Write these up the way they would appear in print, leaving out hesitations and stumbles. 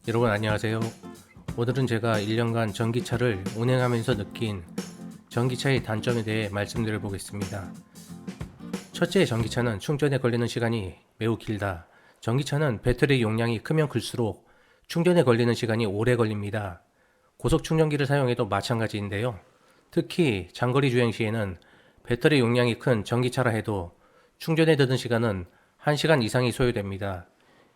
여러분 안녕하세요. 오늘은 제가 1년간 전기차를 운행하면서 느낀 전기차의 단점에 대해 말씀드려 보겠습니다. 첫째, 전기차는 충전에 걸리는 시간이 매우 길다. 전기차는 배터리 용량이 크면 클수록 충전에 걸리는 시간이 오래 걸립니다. 고속 충전기를 사용해도 마찬가지인데요. 특히 장거리 주행 시에는 배터리 용량이 큰 전기차라 해도 충전에 드는 시간은 1시간 이상이 소요됩니다.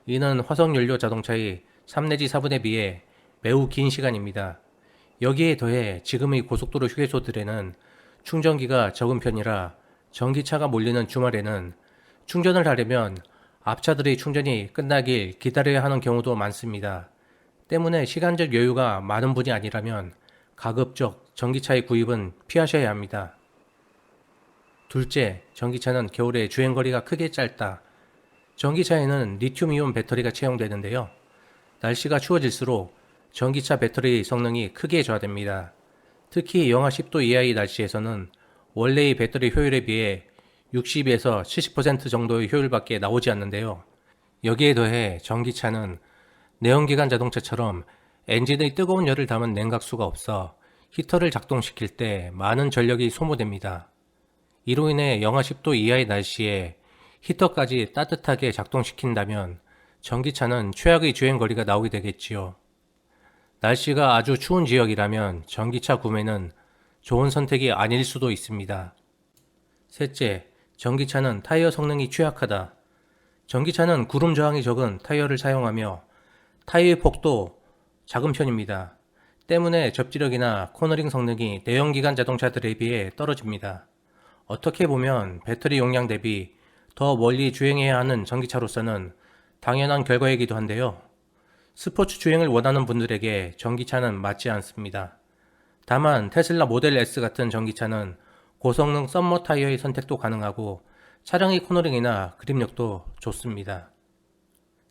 이는 화석연료 자동차의 3 내지 4분에 비해 매우 긴 시간입니다. 여기에 더해 지금의 고속도로 휴게소들에는 충전기가 적은 편이라 전기차가 몰리는 주말에는 충전을 하려면 앞차들의 충전이 끝나길 기다려야 하는 경우도 많습니다. 때문에 시간적 여유가 많은 분이 아니라면 가급적 전기차의 구입은 피하셔야 합니다. 둘째, 전기차는 겨울에 주행거리가 크게 짧다. 전기차에는 리튬이온 배터리가 채용되는데요. 날씨가 추워질수록 전기차 배터리 성능이 크게 저하됩니다. 특히 영하 10도 이하의 날씨에서는 원래의 배터리 효율에 비해 60에서 70% 정도의 효율밖에 나오지 않는데요. 여기에 더해 전기차는 내연기관 자동차처럼 엔진의 뜨거운 열을 담은 냉각수가 없어 히터를 작동시킬 때 많은 전력이 소모됩니다. 이로 인해 영하 10도 이하의 날씨에 히터까지 따뜻하게 작동시킨다면 전기차는 최악의 주행거리가 나오게 되겠지요. 날씨가 아주 추운 지역이라면 전기차 구매는 좋은 선택이 아닐 수도 있습니다. 셋째, 전기차는 타이어 성능이 취약하다. 전기차는 구름 저항이 적은 타이어를 사용하며 타이어의 폭도 작은 편입니다. 때문에 접지력이나 코너링 성능이 내연기관 자동차들에 비해 떨어집니다. 어떻게 보면 배터리 용량 대비 더 멀리 주행해야 하는 전기차로서는 당연한 결과이기도 한데요. 스포츠 주행을 원하는 분들에게 전기차는 맞지 않습니다. 다만 테슬라 모델 S 같은 전기차는 고성능 썸머 타이어의 선택도 가능하고 차량의 코너링이나 그립력도 좋습니다.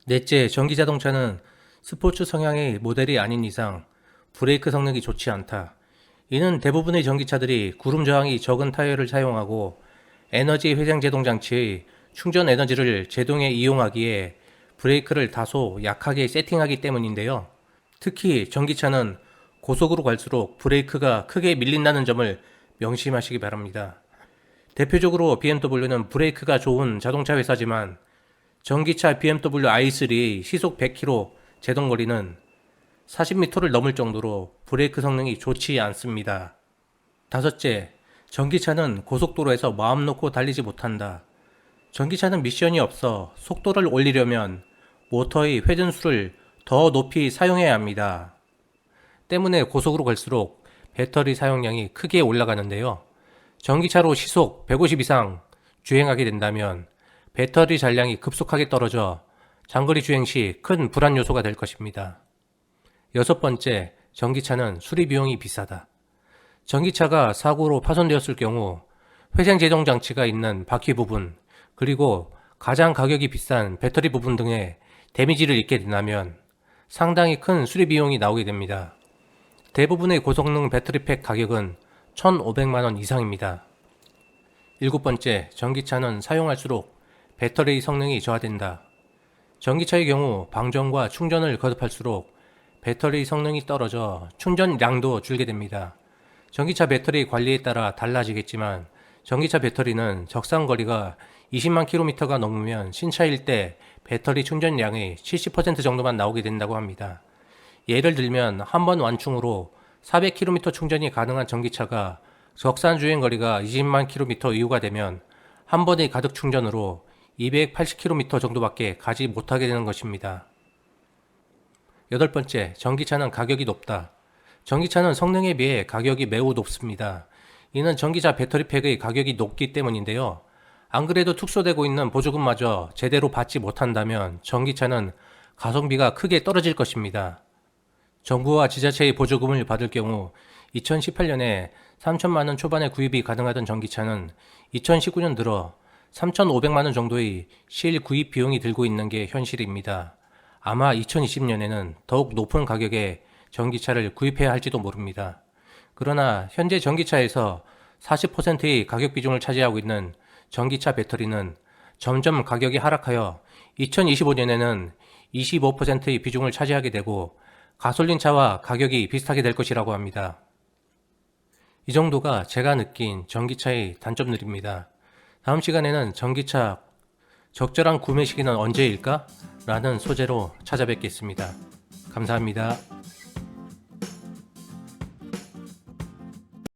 넷째, 전기자동차는 스포츠 성향의 모델이 아닌 이상 브레이크 성능이 좋지 않다. 이는 대부분의 전기차들이 구름 저항이 적은 타이어를 사용하고 에너지 회생 제동 장치의 충전 에너지를 제동에 이용하기에 브레이크를 다소 약하게 세팅하기 때문인데요. 특히 전기차는 고속으로 갈수록 브레이크가 크게 밀린다는 점을 명심하시기 바랍니다. 대표적으로 BMW는 브레이크가 좋은 자동차 회사지만 전기차 BMW i3의 시속 100km 제동거리는 40m를 넘을 정도로 브레이크 성능이 좋지 않습니다. 다섯째, 전기차는 고속도로에서 마음 놓고 달리지 못한다. 전기차는 미션이 없어 속도를 올리려면 모터의 회전수를 더 높이 사용해야 합니다. 때문에 고속으로 갈수록 배터리 사용량이 크게 올라가는데요. 전기차로 시속 150 이상 주행하게 된다면 배터리 잔량이 급속하게 떨어져 장거리 주행 시 큰 불안 요소가 될 것입니다. 여섯 번째, 전기차는 수리 비용이 비싸다. 전기차가 사고로 파손되었을 경우 회생 제동 장치가 있는 바퀴 부분, 그리고 가장 가격이 비싼 배터리 부분 등에 데미지를 입게 된다면 상당히 큰 수리 비용이 나오게 됩니다. 대부분의 고성능 배터리팩 가격은 1,500만원 이상입니다. 일곱 번째, 전기차는 사용할수록 배터리 성능이 저하된다. 전기차의 경우 방전과 충전을 거듭할수록 배터리 성능이 떨어져 충전량도 줄게 됩니다. 전기차 배터리 관리에 따라 달라지겠지만 전기차 배터리는 적상 거리가 20만 km가 넘으면 신차일 때 배터리 충전량의 70% 정도만 나오게 된다고 합니다. 예를 들면 한 번 완충으로 400km 충전이 가능한 전기차가 적산 주행 거리가 20만 km 이후가 되면 한 번의 가득 충전으로 280km 정도밖에 가지 못하게 되는 것입니다. 여덟 번째, 전기차는 가격이 높다. 전기차는 성능에 비해 가격이 매우 높습니다. 이는 전기차 배터리팩의 가격이 높기 때문인데요. 안 그래도 축소되고 있는 보조금마저 제대로 받지 못한다면 전기차는 가성비가 크게 떨어질 것입니다. 정부와 지자체의 보조금을 받을 경우 2018년에 3천만원 초반에 구입이 가능하던 전기차는 2019년 들어 3,500만원 정도의 실 구입 비용이 들고 있는 게 현실입니다. 아마 2020년에는 더욱 높은 가격에 전기차를 구입해야 할지도 모릅니다. 그러나 현재 전기차에서 40%의 가격 비중을 차지하고 있는 전기차 배터리는 점점 가격이 하락하여 2025년에는 25%의 비중을 차지하게 되고 가솔린차와 가격이 비슷하게 될 것이라고 합니다. 이 정도가 제가 느낀 전기차의 단점들입니다. 다음 시간에는 전기차 적절한 구매 시기는 언제일까? 라는 소재로 찾아뵙겠습니다. 감사합니다.